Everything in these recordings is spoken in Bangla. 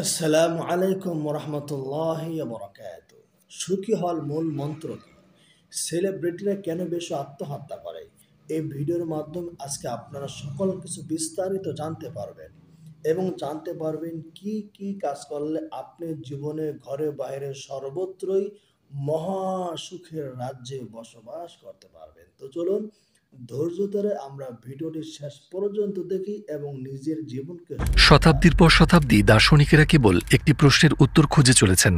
আসসালামু আলাইকুম রহমতুল্লাহি বরকাত। সুখী হল মূল মন্ত্র কি? সেলিব্রিটিরা কেন বেশি আত্মহত্যা করে? এই ভিডিওর মাধ্যমে আজকে আপনারা সকল কিছু বিস্তারিত জানতে পারবেন এবং জানতে পারবেন কি কি কাজ করলে আপনি জীবনে ঘরে বাইরে সর্বত্রই মহা সুখের রাজ্যে বসবাস করতে পারবেন। তো চলুন ধৈর্য ধরে আমরা ভিডিওটি শেষ পর্যন্ত দেখি এবং নিজের জীবনকে শতাব্দীর পর শতাব্দী দার্শনিকেরা কেবল একটি প্রশ্নের উত্তর খুঁজে চলেছেন: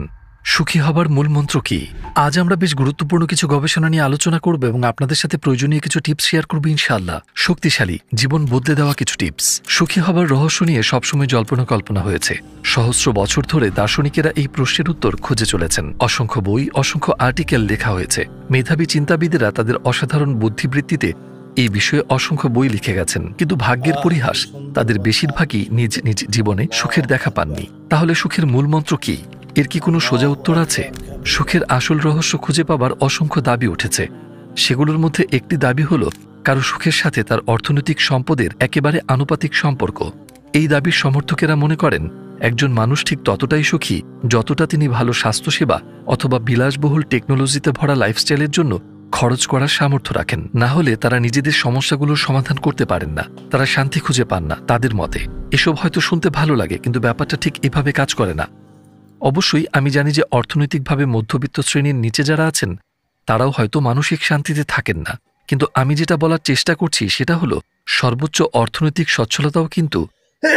সুখী হবার মূল মন্ত্র কি? আজ আমরা বেশ গুরুত্বপূর্ণ কিছু গবেষণা নিয়ে আলোচনা করব এবং আপনাদের সাথে প্রয়োজনীয় কিছু টিপস শেয়ার করব ইনশাআল্লাহ। শক্তিশালী, জীবন বদলে দেওয়া কিছু টিপস। সুখী হবার রহস্য নিয়ে সবসময় জল্পনা কল্পনা হয়েছে। সহস্র বছর ধরে দার্শনিকেরা এই প্রশ্নের উত্তর খুঁজে চলেছেন। অসংখ্য বই, অসংখ্য আর্টিকেল লেখা হয়েছে। মেধাবী চিন্তাবিদেরা তাদের অসাধারণ বুদ্ধিবৃত্তিতে এই বিষয়ে অসংখ্য বই লিখে গেছেন, কিন্তু ভাগ্যের পরিহাস, তাদের বেশিরভাগই নিজ নিজ জীবনে সুখের দেখা পাননি। তাহলে সুখের মূল মন্ত্র কি? এর কি কোনো সোজা উত্তর আছে? সুখের আসল রহস্য খুঁজে পাবার অসংখ্য দাবি উঠেছে। সেগুলোর মধ্যে একটি দাবি হল কারো সুখের সাথে তার অর্থনৈতিক সম্পদের একেবারে আনুপাতিক সম্পর্ক। এই দাবির সমর্থকেরা মনে করেন একজন মানুষ ঠিক ততটাই সুখী যতটা তিনি ভালো স্বাস্থ্যসেবা অথবা বিলাসবহুল টেকনোলজিতে ভরা লাইফস্টাইলের জন্য খরচ করার সামর্থ্য রাখেন। না হলে তারা নিজেদের সমস্যাগুলোর সমাধান করতে পারেন না, তারা শান্তি খুঁজে পান না। তাদের মতে এসব হয়তো শুনতে ভালো লাগে, কিন্তু ব্যাপারটা ঠিক এভাবে কাজ করে না। অবশ্যই আমি জানি যে অর্থনৈতিকভাবে মধ্যবিত্ত শ্রেণীর নিচে যারা আছেন তারাও হয়তো মানসিক শান্তিতে থাকেন না, কিন্তু আমি যেটা বলার চেষ্টা করছি সেটা হলো সর্বোচ্চ অর্থনৈতিক সচ্ছলতাও কিন্তু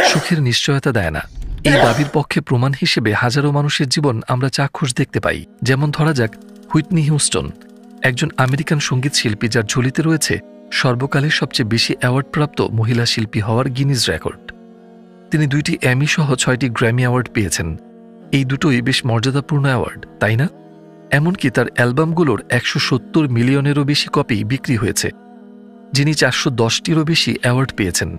সুখের নিশ্চয়তা দেয় না। এই দাবির পক্ষে প্রমাণ হিসেবে হাজারো মানুষের জীবন আমরা চাক্ষুষ দেখতে পাই। যেমন ধরা যাক হুইটনি হিউস্টন, একজন আমেরিকান সঙ্গীত শিল্পী যার ঝুলিতে রয়েছে সর্বকালের সবচেয়ে বেশি অ্যাওয়ার্ডপ্রাপ্ত মহিলা শিল্পী হওয়ার গিনিজ রেকর্ড। তিনি 2টি এমি সহ 6টি গ্র্যামি অ্যাওয়ার্ড পেয়েছেন। এই দুটোই বেশ মর্যাদাপূর্ণ অ্যাওয়ার্ড, তাই না? এমনকি তার অ্যালবামগুলোর 170 মিলিয়নেরও বেশি কপি বিক্রি হয়েছে। যিনি 410টিরও বেশি অ্যাওয়ার্ড পেয়েছেন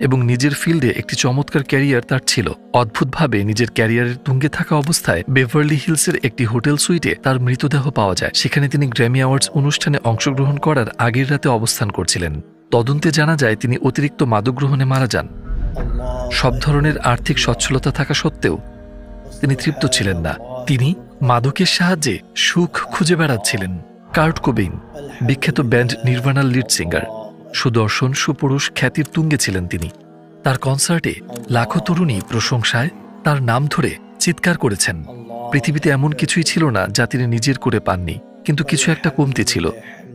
এবং নিজের ফিল্ডে একটি চমৎকার ক্যারিয়ার তার ছিল। অদ্ভুতভাবে নিজের ক্যারিয়ারের তুঙ্গে থাকা অবস্থায় বেভারলি হিলসের একটি হোটেল সুইটে তার মৃতদেহ পাওয়া যায়। সেখানে তিনি গ্র্যামি অ্যাওয়ার্ডস অনুষ্ঠানে অংশগ্রহণ করার আগের রাতে অবস্থান করছিলেন। তদন্তে জানা যায় তিনি অতিরিক্ত মাদক গ্রহণে মারা যান। সব ধরনের আর্থিক সচ্ছলতা থাকা সত্ত্বেও তিনি তৃপ্ত ছিলেন না। তিনি মাদকের সাহায্যে সুখ খুঁজে বেড়াচ্ছিলেন। কার্ট কোবেইন, বিখ্যাত ব্যান্ড নির্ভানার লিড সিঙ্গার, সুদর্শন সুপুরুষ খ্যাতির তুঙ্গে ছিলেন তিনি। তার কনসার্টে লাখো তরুণী প্রশংসায় তার নাম ধরে চিৎকার করেছেন। পৃথিবীতে এমন কিছুই ছিল না যা তিনি নিজের করে পাননি, কিন্তু কিছু একটা কমতি ছিল।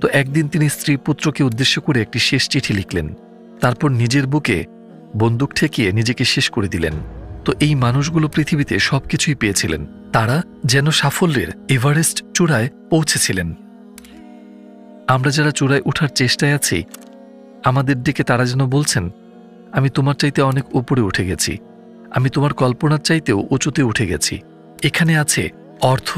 তো একদিন তিনি স্ত্রী পুত্রকে উদ্দেশ্য করে একটি শেষ চিঠি লিখলেন। তারপর নিজের বুকে বন্দুক ঠেকিয়ে নিজেকে শেষ করে দিলেন। তো এই মানুষগুলো পৃথিবীতে সবকিছুই পেয়েছিলেন। তারা যেন সাফল্যের এভারেস্ট চূড়ায় পৌঁছেছিলেন। আমরা যারা চূড়ায় ওঠার চেষ্টায় আছি, আমাদের দিকে তারা যেন বলছেন, আমি তোমার চাইতে অনেক উপরে উঠে গেছি, আমি তোমার কল্পনার চাইতেও উঁচুতে উঠে গেছি। এখানে আছে অর্থ,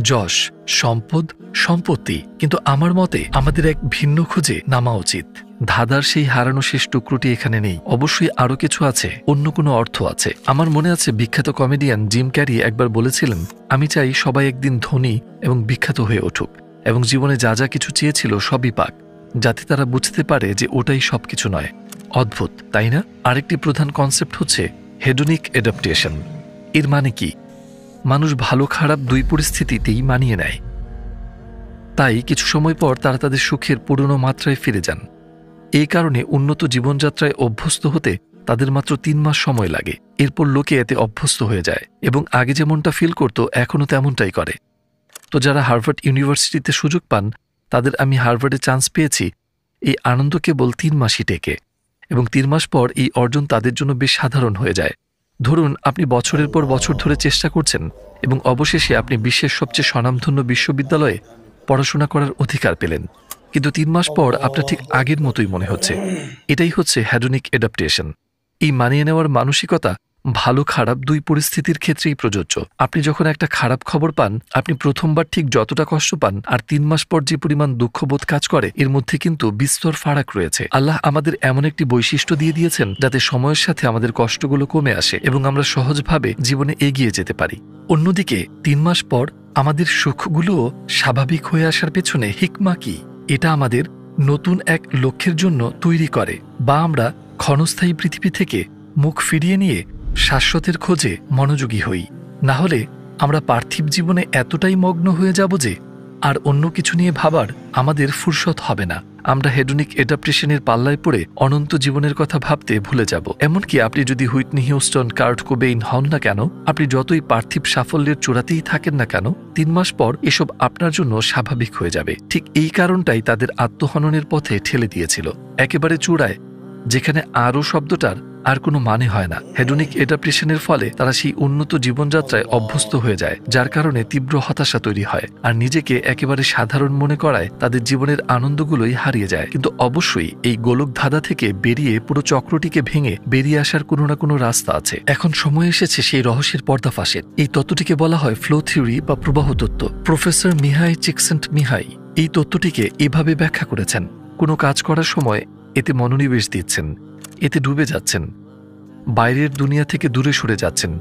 যশ, সম্পদ, সম্পত্তি, কিন্তু আমার মতে আমাদের এক ভিন্ন খুঁজে নামা উচিত। ধাঁধার সেই হারানো শেষ টুকরোটি এখানে নেই। অবশ্যই আরো কিছু আছে, অন্য কোনো অর্থ আছে। আমার মনে আছে বিখ্যাত কমেডিয়ান জিম ক্যারি একবার বলেছিলেন, আমি চাই সবাই একদিন ধনী এবং বিখ্যাত হয়ে উঠুক এবং জীবনে যা যা কিছু চেয়েছিল সবই পাক, যাতে তারা বুঝতে পারে যে ওটাই সবকিছু নয়। অদ্ভুত, তাই না? আরেকটি প্রধান কনসেপ্ট হচ্ছে হেডোনিক অ্যাডাপ্টেশন। এর মানে কি? মানুষ ভালো খারাপ দুই পরিস্থিতিতেই মানিয়ে নেয়। তাই কিছু সময় পর তারা তাদের সুখের পুরনো মাত্রায় ফিরে যান। এই কারণে উন্নত জীবনযাত্রায় অভ্যস্ত হতে তাদের মাত্র 3 মাস সময় লাগে। এরপর লোকে এতে অভ্যস্ত হয়ে যায় এবং আগে যেমনটা ফিল করত এখনও তেমনটাই করে। তো যারা হার্ভার্ড ইউনিভার্সিটিতে সুযোগ পান, তাদের আমি হার্ভার্ডে চান্স পেয়েছি, এই আনন্দ কেবল 3 মাসই টেকে এবং 3 মাস পর এই অর্জন তাদের জন্য বেশ সাধারণ হয়ে যায়। ধরুন আপনি বছরের পর বছর ধরে চেষ্টা করছেন এবং অবশেষে আপনি বিশ্বের সবচেয়ে স্বনামধন্য বিশ্ববিদ্যালয়ে পড়াশোনা করার অধিকার পেলেন, কিন্তু 3 মাস পর আপনার ঠিক আগের মতোই মনে হচ্ছে। এটাই হচ্ছে হেডোনিক অ্যাডাপ্টেশন। এই মানিয়ে নেওয়ার মানসিকতা ভালো খারাপ দুই পরিস্থিতির ক্ষেত্রেই প্রযোজ্য। আপনি যখন একটা খারাপ খবর পান, আপনি প্রথমবার ঠিক যতটা কষ্ট পান আর 3 মাস পর যে পরিমাণ দুঃখবোধ কাজ করে, এর মধ্যে কিন্তু বিস্তর ফারাক রয়েছে। আল্লাহ আমাদের এমন একটি বৈশিষ্ট্য দিয়ে দিয়েছেন যাতে সময়ের সাথে আমাদের কষ্টগুলো কমে আসে এবং আমরা সহজভাবে জীবনে এগিয়ে যেতে পারি। অন্যদিকে 3 মাস পর আমাদের সুখগুলোও স্বাভাবিক হয়ে আসার পেছনে হিকমা কি? এটা আমাদের নতুন এক লক্ষ্যের জন্য তৈরি করে, বা আমরা ক্ষণস্থায়ী পৃথিবী থেকে মুখ ফিরিয়ে নিয়ে শাশ্বতের খোঁজে মনোযোগী হই, না হলে আমরা পার্থিব জীবনে এতটাই মগ্ন হয়ে যাব যে আর অন্য কিছু নিয়ে ভাবার আমাদের ফুরসত হবে না। আমরা হেডনিক অ্যাডাপ্টেশনের পাল্লায় পড়ে অনন্ত জীবনের কথা ভাবতে ভুলে যাব। এমনকি আপনি যদি হুইটনি হিউস্টন, কার্ট কোবেইন হন না কেন, আপনি যতই পার্থিব সাফল্যের চূড়াতেই থাকেন না কেন, 3 মাস পর এসব আপনার জন্য স্বাভাবিক হয়ে যাবে। ঠিক এই কারণটাই তাদের আত্মহননের পথে ঠেলে দিয়েছিল, একেবারে চূড়ায়, যেখানে আরও শব্দটার আর কোনো মানে হয় না। হেডনিক অ্যাডাপ্টেশনের ফলে তারা সেই উন্নত জীবনযাত্রায় অভ্যস্ত হয়ে যায়, যার কারণে তীব্র হতাশা তৈরি হয় আর নিজেকে একেবারে সাধারণ মনে করায় তাদের জীবনের আনন্দগুলোই হারিয়ে যায়। কিন্তু অবশ্যই এই গোলক ধাঁধা থেকে বেরিয়ে পুরো চক্রটিকে ভেঙে বেরিয়ে আসার কোনো না কোনো রাস্তা আছে। এখন সময় এসেছে সেই রহস্যের পর্দাফাঁসের। এই তত্ত্বটিকে বলা হয় ফ্লো থিওরি বা প্রবাহ তত্ত্ব। প্রফেসর মিহাই চিকসেন্টমিহাই এই তত্ত্বটিকে এভাবে ব্যাখ্যা করেছেন: কোনো কাজ করার সময় এতে মনোনিবেশ দিচ্ছেন, এতে ডুবে যাচ্ছেন, বাইরের দুনিয়া থেকে দূরে সরে যাচ্ছেন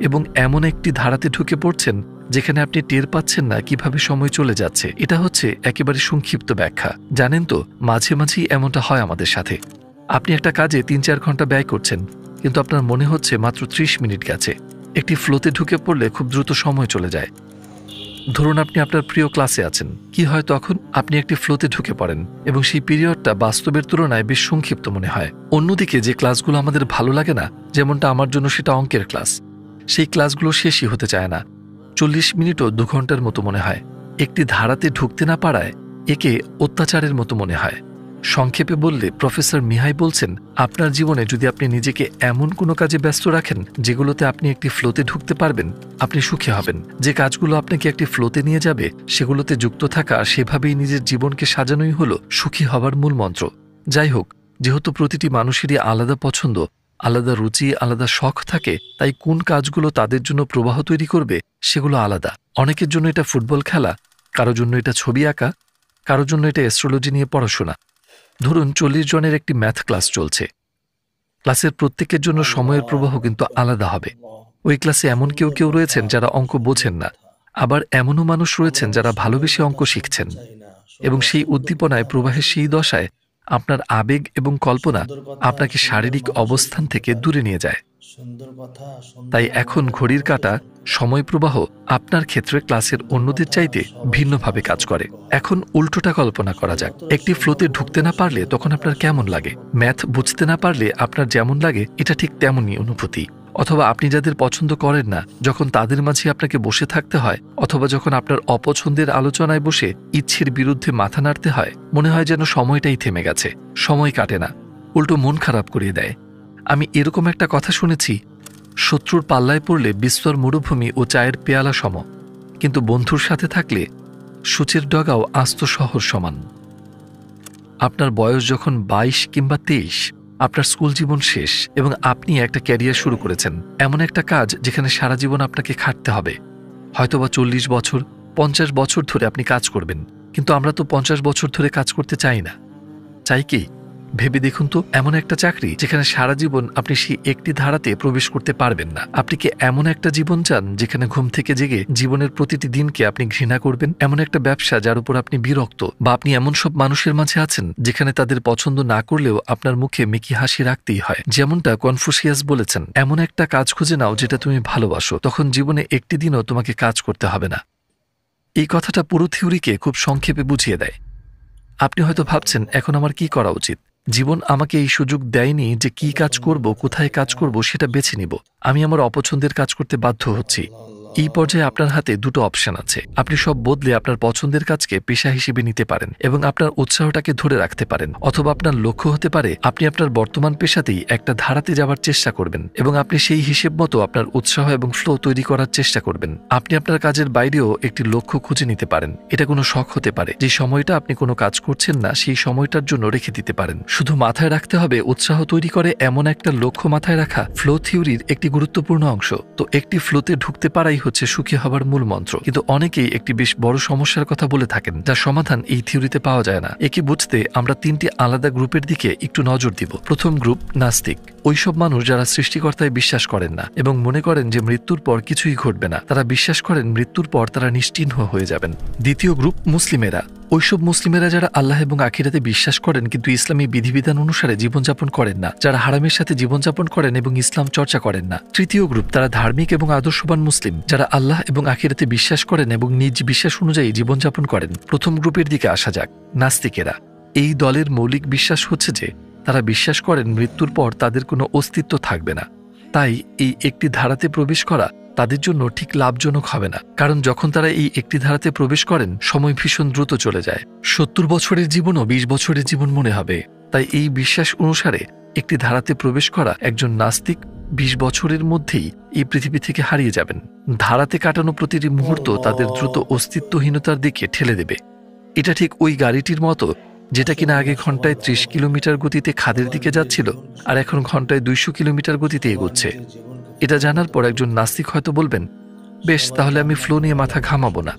এবং এমন একটি ধারাতে ঢুকে পড়ছেন যেখানে আপনি টের পাচ্ছেন না কিভাবে সময় চলে যাচ্ছে। এটা হচ্ছে একেবারে সংক্ষিপ্ত ব্যাখ্যা। জানেন তো, মাঝে মাঝেই এমনটা হয় আমাদের সাথে। আপনি একটা কাজে 3-4 ঘন্টা ব্যয় করছেন, কিন্তু আপনার মনে হচ্ছে মাত্র 30 মিনিট গেছে। একটি ফ্লোতে ঢুকে পড়লে খুব দ্রুত সময় চলে যায়। ধরুন আপনি আপনার প্রিয় ক্লাসে আছেন, কি হয় তখন? আপনি একটি ফ্লোতে ঢুকে পড়েন এবং সেই পিরিয়ডটা বাস্তবের তুলনায় বেশ সংক্ষিপ্ত মনে হয়। অন্যদিকে যে ক্লাসগুলো আমাদের ভালো লাগে না, যেমনটা আমার জন্য সেটা অঙ্কের ক্লাস, সেই ক্লাসগুলো শেষই হতে চায় না। 40 মিনিটও 2 ঘন্টার মতো মনে হয়। একটি ধারাতে ঢুকতে না পারায় একে অত্যাচারের মতো মনে হয়। সংক্ষেপে বললে প্রফেসর মিহাই বলছেন, আপনার জীবনে যদি আপনি নিজেকে এমন কোনো কাজে ব্যস্ত রাখেন যেগুলোতে আপনি একটি ফ্লোতে ঢুকতে পারবেন, আপনি সুখী হবেন। যে কাজগুলো আপনাকে একটি ফ্লোতে নিয়ে যাবে সেগুলোতে যুক্ত থাকা, সেভাবেই নিজের জীবনকে সাজানোই হলো সুখী হবার মূল মন্ত্র। যাই হোক, যেহেতু প্রতিটি মানুষেরই আলাদা পছন্দ, আলাদা রুচি, আলাদা শখ থাকে, তাই কোন কাজগুলো তাদের জন্য প্রবাহ তৈরি করবে সেগুলো আলাদা। অনেকের জন্য এটা ফুটবল খেলা, কারোর জন্য এটা ছবি আঁকা, কারোর জন্য এটা অ্যাস্ট্রোলজি নিয়ে পড়াশোনা। ধরুন 40 জনের একটি ম্যাথ ক্লাস চলছে। ক্লাসের প্রত্যেকের জন্য সময়ের প্রবাহ কিন্তু আলাদা হবে। ওই ক্লাসে এমন কেউ কেউ রয়েছেন যারা অঙ্ক বোঝেন না, আবার এমনও মানুষ রয়েছেন যারা ভালোবেসে অঙ্ক শিখছেন, এবং সেই উদ্দীপনায় প্রবাহের সেই দশায় আপনার আবেগ এবং কল্পনা আপনাকে শারীরিক অবস্থান থেকে দূরে নিয়ে যায়। তাই এখন ঘড়ির কাঁটা, সময় প্রবাহ আপনার ক্ষেত্রে ক্লাসের অন্যদের চাইতে ভিন্নভাবে কাজ করে। এখন উল্টোটা কল্পনা করা যাক। একটি ফ্লোতে ঢুকতে না পারলে তখন আপনার কেমন লাগে? ম্যাথ বুঝতে না পারলে আপনার যেমন লাগে এটা ঠিক তেমনই অনুভূতি। অথবা আপনি যাদের পছন্দ করেন না, যখন তাদের মাঝে আপনাকে বসে থাকতে হয়, অথবা যখন আপনার অপছন্দের আলোচনায় বসে ইচ্ছের বিরুদ্ধে মাথা নাড়তে হয়, মনে হয় যেন সময়টাই থেমে গেছে, সময় কাটে না, উল্টো মন খারাপ করিয়ে দেয়। আমি এরকম একটা কথা শুনেছি, শত্রুর পাল্লায় পড়লে বিস্তর মরুভূমি ও চায়ের পেয়ালা সম, কিন্তু বন্ধুর সাথে থাকলে সূচের ডগাও আস্ত শহর সমান। আপনার বয়স যখন 22 কিংবা 23, আপনার স্কুল জীবন শেষ এবং আপনি একটা ক্যারিয়ার শুরু করেছেন, এমন একটা কাজ যেখানে সারা জীবন আপনাকে খাটতে হবে। হয়তোবা 40 বছর, 50 বছর ধরে আপনি কাজ করবেন, কিন্তু আমরা তো 50 বছর ধরে কাজ করতে চাই না। চাই কি? ভেবে দেখুন তো, এমন একটা চাকরি যেখানে সারা জীবন আপনি সেই একটি ধারাতে প্রবেশ করতে পারবেন না। আপনি কি এমন একটা জীবন চান যেখানে ঘুম থেকে জেগে জীবনের প্রতিটি দিনকে আপনি ঘৃণা করবেন? এমন একটা ব্যবসা যার উপর আপনি বিরক্ত? বা আপনি এমন সব মানুষের মাঝে আছেন যেখানে তাদের পছন্দ না করলেও আপনার মুখে মেকি হাসি রাখতেই হয়? যেমনটা কনফুসিয়াস বলেছেন, এমন একটা কাজ খুঁজে নাও যেটা তুমি ভালোবাসো, তখন জীবনে একটি দিনও তোমাকে কাজ করতে হবে না। এই কথাটা পুরো থিওরিকে খুব সংক্ষেপে বুঝিয়ে দেয়। আপনি হয়তো ভাবছেন, এখন আমার কি করা উচিত? জীবন আমাকে এই সুযোগ দেয়নি যে কি কাজ করব, কোথায় কাজ করব সেটা বেছে নিব। আমি আমার অপছন্দের কাজ করতে বাধ্য হচ্ছি। এই পর্যায়ে আপনার হাতে দুটো অপশন আছে। আপনি সব বদলে আপনার পছন্দের কাজকে পেশা হিসেবে নিতে পারেন এবং আপনার উৎসাহটাকে ধরে রাখতে পারেন, অথবা আপনার লক্ষ্য হতে পারে আপনি আপনার বর্তমান পেশাতেই একটা ধারাতে যাবার চেষ্টা করবেন এবং আপনি সেই হিসেব মতো আপনার উৎসাহ এবং ফ্লো তৈরি করার চেষ্টা করবেন। আপনি আপনার কাজের বাইরেও একটি লক্ষ্য খুঁজে নিতে পারেন। এটা কোনো শখ হতে পারে। যে সময়টা আপনি কোনো কাজ করছেন না সেই সময়টার জন্য রেখে দিতে পারেন। শুধু মাথায় রাখতে হবে, উৎসাহ তৈরি করে এমন একটা লক্ষ্য মাথায় রাখা ফ্লো থিওরির একটি গুরুত্বপূর্ণ অংশ। তো একটি ফ্লোতে ঢুকতে পারাই হচ্ছে সুখী হবার মূল মন্ত্র। কিন্তু অনেকেই একটি বেশ বড় সমস্যার কথা বলে থাকেন, যার সমাধান এই থিওরিতে পাওয়া যায় না। একে বুঝতে আমরা 3টি আলাদা গ্রুপের দিকে একটু নজর দিব। প্রথম গ্রুপ নাস্তিক। ওইসব মানুষ যারা সৃষ্টিকর্তায় বিশ্বাস করেন না এবং মনে করেন যে মৃত্যুর পর কিছুই ঘটবে না। তারা বিশ্বাস করেন মৃত্যুর পর তারা নিশ্চিহ্ন হয়ে যাবেন। দ্বিতীয় গ্রুপ মুসলিমেরা। ওইসব মুসলিমেরা যারা আল্লাহ এবং আখিরাতে বিশ্বাস করেন কিন্তু ইসলামী বিধিবিধান অনুসারে জীবনযাপন করেন না, যারা হারামের সাথে জীবনযাপন করেন এবং ইসলাম চর্চা করেন না। তৃতীয় গ্রুপ, তারা ধার্মিক এবং আদর্শবান মুসলিম, যারা আল্লাহ এবং আখিরাতে বিশ্বাস করেন এবং নিজ বিশ্বাস অনুযায়ী জীবনযাপন করেন। প্রথম গ্রুপের দিকে আসা যাক, নাস্তিকেরা। এই দলের মৌলিক বিশ্বাস হচ্ছে যে তারা বিশ্বাস করেন মৃত্যুর পর তাদের কোনো অস্তিত্ব থাকবে না। তাই এই একটি ধারাতে প্রবেশ করা তাদের জন্য ঠিক লাভজনক হবে না, কারণ যখন তারা এই একটি ধারাতে প্রবেশ করেন সময় ভীষণ দ্রুত চলে যায়। 70 বছরের জীবনও 20 বছরের জীবন মনে হবে। তাই এই বিশ্বাস অনুসারে একটি ধারাতে প্রবেশ করা একজন নাস্তিক 20 বছরের মধ্যেই এই পৃথিবী থেকে হারিয়ে যাবেন। ধারাতে কাটানো প্রতিটি মুহূর্ত তাদের দ্রুত অস্তিত্বহীনতার দিকে ঠেলে দেবে। এটা ঠিক ওই গাড়িটির মতো যেটা কিনা আগে ঘন্টায় 30 কিলোমিটার গতিতে খাদের দিকে যাচ্ছিল আর এখন ঘন্টায় 200 কিলোমিটার গতিতে এগোচ্ছে। এটা জানার পর একজন নাস্তিক হয়তো বলবেন, বেশ, তাহলে আমি ফ্লো নিয়ে মাথা ঘামাবো না।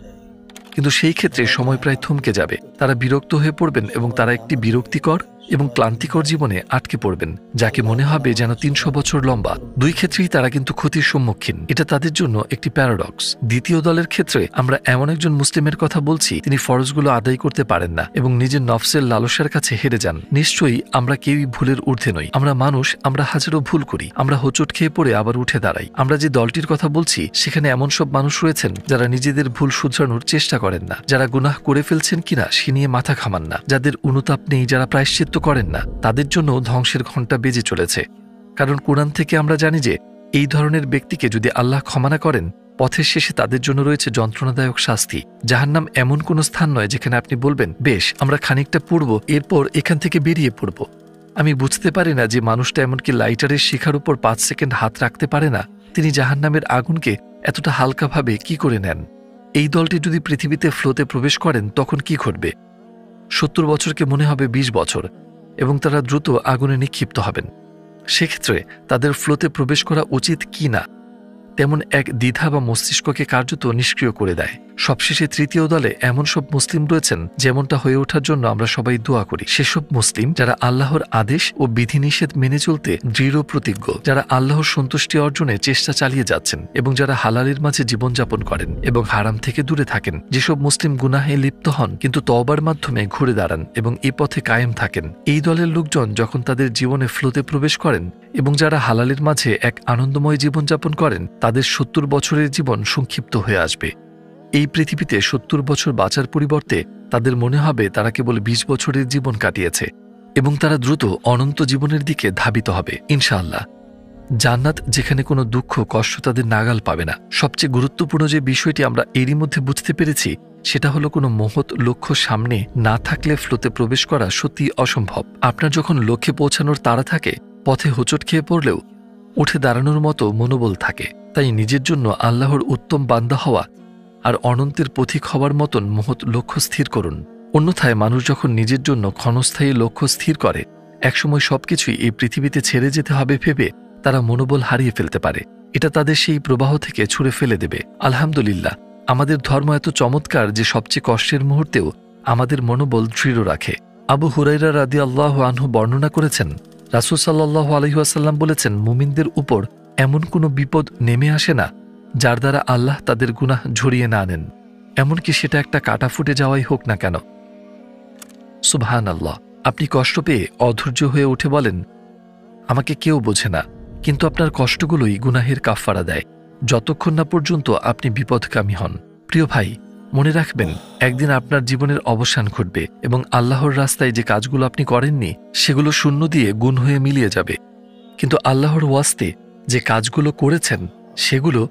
কিন্তু সেই ক্ষেত্রে সময় প্রায় থমকে যাবে। তারা বিরক্ত হয়ে পড়বেন এবং তারা একটি বিরক্তিকর এবং ক্লান্তিকর জীবনে আটকে পড়বেন, যাকে মনে হবে যেন 300 বছর লম্বা। দুই ক্ষেত্রেই তারা কিন্তু ক্ষতির সম্মুখীন। এটা তাদের জন্য একটি প্যারাডক্স। দ্বিতীয় দলের ক্ষেত্রে আমরা এমন একজন মুসলিমের কথা বলছি, তিনি ফরজগুলো আদায় করতে পারেন না এবং নিজের নফসের লালসার কাছে হেরে যান। নিশ্চয়ই আমরা কেউই ভুলের ঊর্ধ্বে নই। আমরা মানুষ, আমরা হাজারো ভুল করি। আমরা হোঁচট খেয়ে পড়ে আবার উঠে দাঁড়াই। আমরা যে দলটির কথা বলছি সেখানে এমন সব মানুষ রয়েছেন যারা নিজেদের ভুল শুধরানোর চেষ্টা করেন না, যারা গুনাহ করে ফেলছেন কিনা সে নিয়ে মাথা ঘামান না, যাদের অনুতাপ নেই, যারা প্রায়শ্চিত্ত করেন না। তাদের জন্য ধ্বংসের ঘণ্টা বেজে চলেছে। কারণ কোরআন থেকে আমরা জানি যে এই ধরনের ব্যক্তিকে যদি আল্লাহ ক্ষমা না করেন, পথের শেষে তাদের জন্য রয়েছে যন্ত্রণাদায়ক শাস্তি। জাহান্নাম এমন কোনো স্থান নয় যেখানে আপনি বলবেন, বেশ, আমরা খানিকটা পড়ব, এরপর এখান থেকে বেরিয়ে পড়ব। আমি বুঝতে পারি না যে মানুষটা এমনকি লাইটারের শিখার উপর 5 সেকেন্ড হাত রাখতে পারে না, তিনি জাহান্নামের আগুনকে এতটা হালকাভাবে কি করে নেন। এই দলটি যদি পৃথিবীতে ফ্লোতে প্রবেশ করেন তখন কি ঘটবে? 70 বছরকে মনে হবে 20 বছর এবং তারা দ্রুত আগুনে নিক্ষিপ্ত হবেন। সেক্ষেত্রে তাদের ফ্লোতে প্রবেশ করা উচিত কি না, তেমন এক দ্বিধা বা মস্তিষ্ককে কার্যত নিষ্ক্রিয় করে দেয়। সবশেষে তৃতীয় দলে এমন সব মুসলিম রয়েছেন যেমনটা হয়ে ওঠার জন্য আমরা সবাই দোয়া করি। সেসব মুসলিম যারা আল্লাহর আদেশ ও বিধিনিষেধ মেনে চলতে দৃঢ় প্রতিজ্ঞ, যারা আল্লাহর সন্তুষ্টি অর্জনে চেষ্টা চালিয়ে যাচ্ছেন এবং যারা হালালের মাঝে জীবনযাপন করেন এবং হারাম থেকে দূরে থাকেন। যেসব মুসলিম গুনাহে লিপ্ত হন কিন্তু তওবার মাধ্যমে ঘুরে দাঁড়ান এবং এই পথে কায়েম থাকেন। এই দলের লোকজন যখন তাদের জীবনে ফ্লোতে প্রবেশ করেন এবং যারা হালালের মাঝে এক আনন্দময় জীবনযাপন করেন, তাদের 70 বছরের জীবন সংক্ষিপ্ত হয়ে আসবে। এই পৃথিবীতে 70 বছর বাঁচার পরিবর্তে তাদের মনে হবে তারা কেবল 20 বছরের জীবন কাটিয়েছে এবং তারা দ্রুত অনন্ত জীবনের দিকে ধাবিত হবে ইনশাআল্লাহ। জান্নাত যেখানে কোনো দুঃখ কষ্ট তাদের নাগাল পাবে না। সবচেয়ে গুরুত্বপূর্ণ যে বিষয়টি আমরা এরই মধ্যে বুঝতে পেরেছি সেটা হলো কোনো মহৎ লক্ষ্য সামনে না থাকলে ফ্লোতে প্রবেশ করা সত্যি অসম্ভব। আপনার যখন লক্ষ্যে পৌঁছানোর তাড়া থাকে, পথে হোঁচট খেয়ে পড়লেও উঠে দাঁড়ানোর মতো মনোবল থাকে। তাই নিজের জন্য আল্লাহর উত্তম বান্দা হওয়া আর অনন্তের পথিক হওয়ার মতন মহৎ লক্ষ্য স্থির করুন। অন্যথায় মানুষ যখন নিজের জন্য ক্ষণস্থায়ী লক্ষ্য স্থির করে, একসময় সবকিছুই এই পৃথিবীতে ছেড়ে যেতে হবে ভেবে তারা মনোবল হারিয়ে ফেলতে পারে। এটা তাদের সেই প্রবাহ থেকে ছুঁড়ে ফেলে দেবে। আলহামদুলিল্লাহ, আমাদের ধর্ম এত চমৎকার যে সবচেয়ে কষ্টের মুহূর্তেও আমাদের মনোবল দৃঢ় রাখে। আবু হুরাইরা রাদিয়াল্লাহু আনহু বর্ণনা করেছেন, রাসূল সাল্লাল্লাহু আলাইহি ওয়াসাল্লাম বলেছেন, মুমিনদের উপর এমন কোনো বিপদ নেমে আসে না যার দ্বারা আল্লাহ তাদের গুনাহ ঝরিয়ে না নেন, এমনকি সেটা একটা কাটা ফুটে যাওয়াই হোক না কেন। সুবহানাল্লাহ। আপনি কষ্ট পেয়ে অধৈর্য হয়ে উঠে বলেন, আমাকে কেউ বোঝে না, কিন্তু আপনার কষ্টগুলোই গুনাহের কাফফারা দেয় যতক্ষণ না পর্যন্ত আপনি বিপদকামী হন। প্রিয় ভাই, মনে রাখবেন, একদিন আপনার জীবনের অবসান ঘটবে এবং আল্লাহর রাস্তায় যে কাজগুলো আপনি করেননি সেগুলো শূন্য দিয়ে গুণ হয়ে মিলিয়ে যাবে। কিন্তু আল্লাহর ওয়াস্তে যে কাজগুলো করেছেন সেগুলো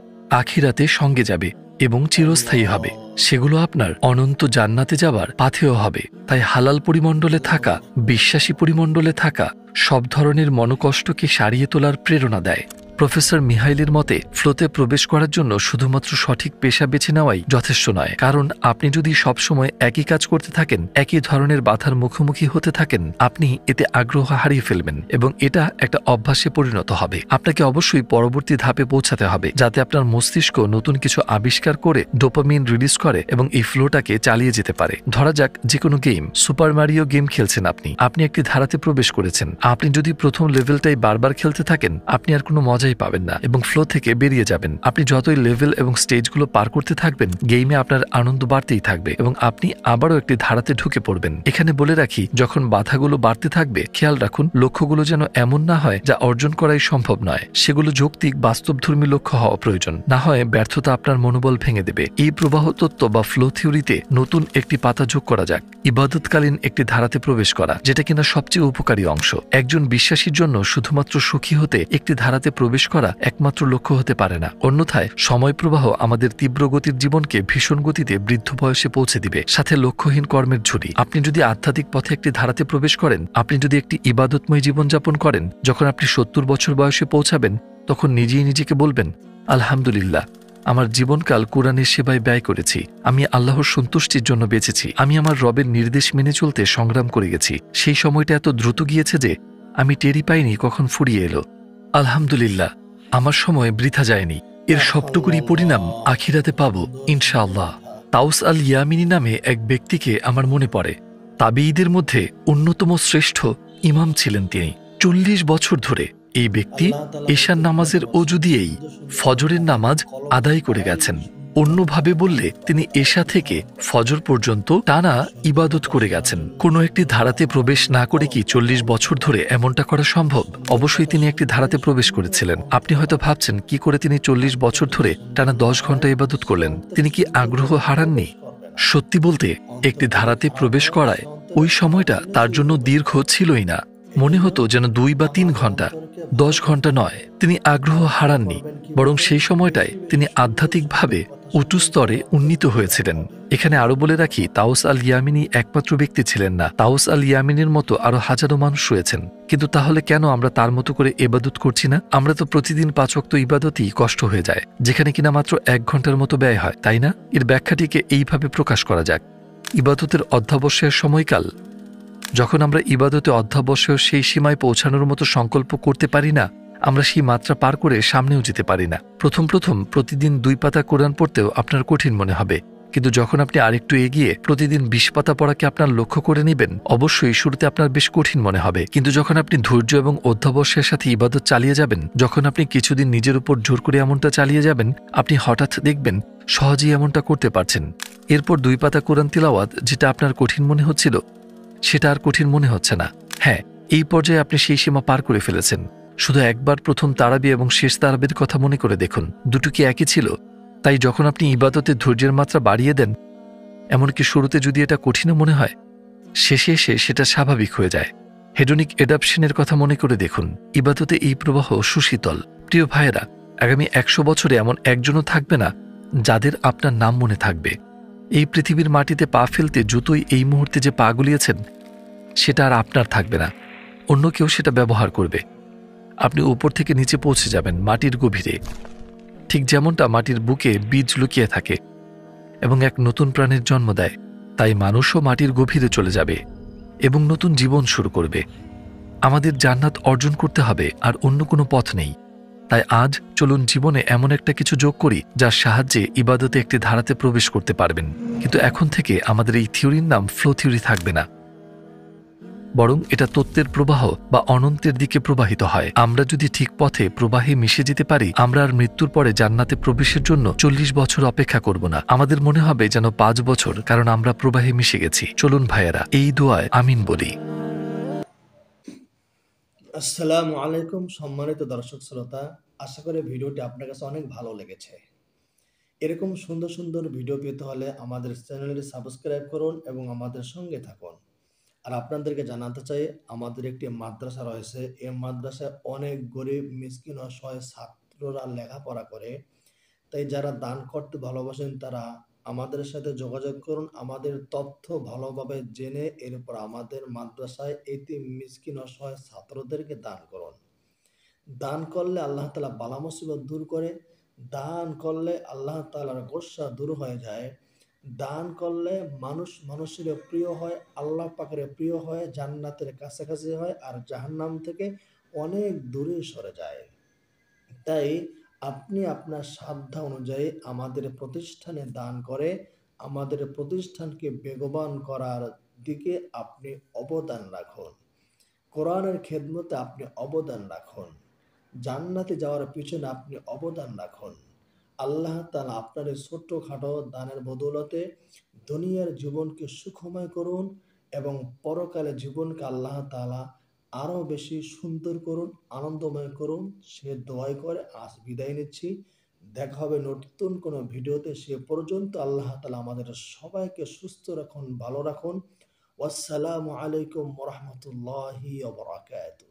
আখিরাতে সঙ্গে যাবে এবং চিরস্থায়ী হবে। সেগুলো আপনার অনন্ত জান্নাতে যাবার পাথেয় হবে। তাই হালাল পরিমণ্ডলে থাকা, বিশ্বাসী পরিমণ্ডলে থাকা সব ধরনের মনোকষ্টকে সারিয়ে তোলার প্রেরণা দেয়। প্রফেসর মিহাইলের মতে ফ্লোতে প্রবেশ করার জন্য শুধুমাত্র সঠিক পেশা বেছে নেওয়াই যথেষ্ট নয়। কারণ আপনি যদি সবসময় একই কাজ করতে থাকেন, একই ধরনের বাধার মুখোমুখি হতে থাকেন, আপনি এতে আগ্রহ হারিয়ে ফেলবেন এবং এটা একটা অভ্যাসে পরিণত হবে। আপনাকে অবশ্যই পরবর্তী ধাপে পৌঁছাতে হবে যাতে আপনার মস্তিষ্ক নতুন কিছু আবিষ্কার করে ডোপামিন রিলিজ করে এবং এই ফ্লোটাকে চালিয়ে যেতে পারে। ধরা যাক যে কোনো গেম, সুপার মারিও গেম খেলছেন আপনি একটি ধারাতে প্রবেশ করেছেন। আপনি যদি প্রথম লেভেলটাই বারবার খেলতে থাকেন, আপনি আর কোনো মজাই মজাই পাবেন না এবং ফ্লো থেকে বেরিয়ে যাবেন। আপনি যতই লেভেল এবং স্টেজগুলো পার করতে থাকবেন, গেমে আপনার আনন্দ বাড়তেই থাকবে এবং আপনি আবারও একটি ধারাতে ঢুকে পড়বেন। এখানে বলে রাখি, যখন বাধাগুলো বাড়তে থাকবে, খেয়াল রাখুন লক্ষ্যগুলো যেন এমন না হয় যা অর্জন করাই সম্ভব নয়। সেগুলো যৌক্তিক বাস্তবধর্মী লক্ষ্য হওয়া প্রয়োজন, না হয় ব্যর্থতা আপনার মনোবল ভেঙে দেবে। এই প্রবাহ তত্ত্ব বা ফ্লো থিওরিতে নতুন একটি পাতা যোগ করা যাক, ইবাদতকালীন একটি ধারাতে প্রবেশ করা, যেটা কিনা সবচেয়ে উপকারী অংশ। একজন বিশ্বাসীর জন্য শুধুমাত্র সুখী হতে একটি ধারাতে প্রবেশ করা একমাত্র লক্ষ্য হতে পারে না, অন্যথায় সময় প্রবাহ আমাদের তীব্র গতির জীবনকে ভীষণ গতিতে বৃদ্ধ বয়সে পৌঁছে দিবে, সাথে লক্ষ্যহীন কর্মের ঝুড়ি। আপনি যদি আধ্যাত্মিক পথে একটি ধারাতে প্রবেশ করেন, আপনি যদি একটি ইবাদতময় জীবনযাপন করেন, যখন আপনি 70 বছর বয়সে পৌঁছাবেন, তখন নিজেই নিজেকে বলবেন, আলহামদুলিল্লাহ, আমার জীবনকাল কোরআনের সেবায় ব্যয় করেছি, আমি আল্লাহর সন্তুষ্টির জন্য বেঁচেছি, আমি আমার রবের নির্দেশ মেনে চলতে সংগ্রাম করে গেছি। সেই সময়টা এত দ্রুত গিয়েছে যে আমি টেরি পাইনি কখন ফুরিয়ে এলো। আলহামদুলিল্লাহ, আমার সময় বৃথা যায়নি, এর সবটুকুরই পরিণাম আখিরাতে পাবো ইনশাআল্লাহ। তাউস আল ইয়ামিনী নামে এক ব্যক্তিকে আমার মনে পড়ে। তাবিঈদের মধ্যে অন্যতম শ্রেষ্ঠ ইমাম ছিলেন তিনি। 40 বছর ধরে এই ব্যক্তি এশার নামাজের অজু দিয়েই ফজরের নামাজ আদায় করে গেছেন। অন্যভাবে বললে তিনি এশা থেকে ফজর পর্যন্ত টানা ইবাদত করে গেছেন। কোনো একটি ধারাতে প্রবেশ না করে কি 40 বছর ধরে এমনটা করা সম্ভব? অবশ্যই তিনি একটি ধারাতে প্রবেশ করেছিলেন। আপনি হয়তো ভাবছেন, কি করে তিনি 40 বছর ধরে টানা 10 ঘন্টা ইবাদত করলেন? তিনি কি আগ্রহ হারাননি? সত্যি বলতে, একটি ধারাতে প্রবেশ করায় ওই সময়টা তার জন্য দীর্ঘ ছিলই না। মনে হতো যেন 2 বা 3 ঘন্টা, 10 ঘন্টা নয়। তিনি আগ্রহ হারাননি, বরং সেই সময়টায় তিনি আধ্যাত্মিকভাবে উঁচু স্তরে উন্নীত হয়েছিলেন। এখানে আরো বলে রাখি, তাউস আল ইয়ামিনী একমাত্র ব্যক্তি ছিলেন না। তাউস আল ইয়ামিনীর মতো আরো হাজারো মানুষ রয়েছেন। কিন্তু তাহলে কেন আমরা তার মতো করে ইবাদত করছি না? আমরা তো প্রতিদিন 5 ওয়াক্ত ইবাদতই কষ্ট হয়ে যায়, যেখানে কিনা মাত্র 1 ঘন্টার মতো ব্যয় হয়, তাই না? এর ব্যাখ্যাটিকে এইভাবে প্রকাশ করা যাক, ইবাদতের অধ্যাবসায়ের সময়কাল। যখন আমরা ইবাদতে অধ্যাবসায় সেই সীমায় পৌঁছানোর মতো সংকল্প করতে পারি না, আমরা সেই মাত্রা পার করে সামনেও যেতে পারি না। প্রথম প্রতিদিন 2 পাতা কোরআন পড়তেও আপনার কঠিন মনে হবে, কিন্তু যখন আপনি আরেকটু এগিয়ে প্রতিদিন 20 পাতা পড়াকে আপনার লক্ষ্য করে নেবেন, অবশ্যই শুরুতে আপনার বেশ কঠিন মনে হবে। কিন্তু যখন আপনি ধৈর্য এবং অধ্যাবসায়ের সাথে ইবাদত চালিয়ে যাবেন, যখন আপনি কিছুদিন নিজের উপর জোর করে এমনটা চালিয়ে যাবেন, আপনি হঠাৎ দেখবেন সহজেই এমনটা করতে পারছেন। এরপর 2 পাতা কোরআন তিলাওয়াত, যেটা আপনার কঠিন মনে হচ্ছিল, সেটা আর কঠিন মনে হচ্ছে না। হ্যাঁ, এই পর্যায়ে আপনি সেই সীমা পার করে ফেলেছেন। শুধু একবার প্রথম তারাবি এবং শেষ তারাবির কথা মনে করে দেখুন, দুটো কি একই ছিল? তাই যখন আপনি ইবাদতে ধৈর্যের মাত্রা বাড়িয়ে দেন, এমনকি শুরুতে যদি এটা কঠিনও মনে হয়, শেষে এসে সেটা স্বাভাবিক হয়ে যায়। হেডনিক এডাপশনের কথা মনে করে দেখুন, ইবাদতে এই প্রবাহ সুশীতল। প্রিয় ভাইয়েরা, আগামী 100 বছরে এমন একজনও থাকবে না যাদের আপনার নাম মনে থাকবে। এই পৃথিবীর মাটিতে পা ফেলতে জুতোই এই মুহূর্তে যে পা গুলিয়েছেন, সেটা আর আপনার থাকবে না, অন্য কেউ সেটা ব্যবহার করবে। আপনি উপর থেকে নিচে পৌঁছে যাবেন মাটির গভীরে, ঠিক যেমনটা মাটির বুকে বীজ লুকিয়ে থাকে এবং এক নতুন প্রাণের জন্ম দেয়। তাই মানুষও মাটির গভীরে চলে যাবে এবং নতুন জীবন শুরু করবে। আমাদের জান্নাত অর্জন করতে হবে, আর অন্য কোনো পথ নেই। তাই আজ চলুন জীবনে এমন একটা কিছু যোগ করি যার সাহায্যে ইবাদতে একটি ধারাতে প্রবেশ করতে পারবেন। কিন্তু এখন থেকে আমাদের এই থিওরির নাম ফ্লো থিওরি থাকবে না, বরং এটা তত্ত্বের প্রবাহ বা অনন্তের দিকে প্রবাহিত হয়। আমরা যদি ঠিক পথে প্রবাহে মিশে যেতে পারি, আমরা আর মৃত্যুর পরে জান্নাতে প্রবেশের জন্য 40 বছর অপেক্ষা করব না। আমাদের মনে হবে যেন 5 বছর, কারণ আমরা প্রবাহে মিশে গেছি। চলুন ভাইয়েরা, এই দোয়ায় আমিন বলি। আসসালামু আলাইকুম সম্মানিত দর্শক শ্রোতা, আশা করি ভিডিওটি আপনার কাছে অনেক ভালো লেগেছে। এরকম সুন্দর সুন্দর ভিডিও পেতে হলে আমাদের চ্যানেলটি সাবস্ক্রাইব করুন এবং আমাদের সঙ্গে থাকুন। আর আপনাদেরকে জানাতে চাই, আমাদের একটি মাদ্রাসা রয়েছে। এই মাদ্রাসায় অনেক গরিব, মিসকিন, অসহায় ছাত্ররা লেখাপড়া করে। তাই যারা দান করতে ভালোবাসেন তারা আমাদের সাথে যোগাযোগ করুন। আমাদের তথ্য ভালোভাবে জেনে এরপর আমাদের মাদ্রাসায় এতিম, মিসকিন, অসহায় ছাত্রদেরকে দান করুন। দান করলে আল্লাহ তাআলা বালা মুসিবত দূর করে। দান করলে আল্লাহ তাআলার গোসা দূর হয়ে যায়। দান করলে মানুষ মানুষের প্রিয় হয়, আল্লাহ পাকের প্রিয় হয়, জান্নাতের কাছাকাছি হয়, আর জাহান্নাম থেকে অনেক দূরে সরে যায়। তাই আপনি আপনার সাধ্য অনুযায়ী আমাদের প্রতিষ্ঠানে দান করে আমাদের প্রতিষ্ঠানকে বেগবান করার দিকে আপনি অবদান রাখুন। কোরআনের খেদমতে আপনি অবদান রাখুন। জান্নাতে যাওয়ার পিছনে আপনি অবদান রাখুন। আল্লাহ তাআলা আপনার এই ছোট্টখাটো দানের বদৌলতে দুনিয়ার জীবনকে সুখময় করুন এবং পরকালের জীবনকে আল্লাহ তাআলা আরও বেশি সুন্দর করুন, আনন্দময় করুন। সে দোয়াই করে আজ বিদায় নিচ্ছি। দেখা হবে নতুন কোনো ভিডিওতে। সে পর্যন্ত আল্লাহ তাআলা আমাদের সবাইকে সুস্থ রাখুন, ভালো রাখুন। ওয়াসসালামু আলাইকুম ওয়া রাহমাতুল্লাহি ওয়া বারাকাতুহু।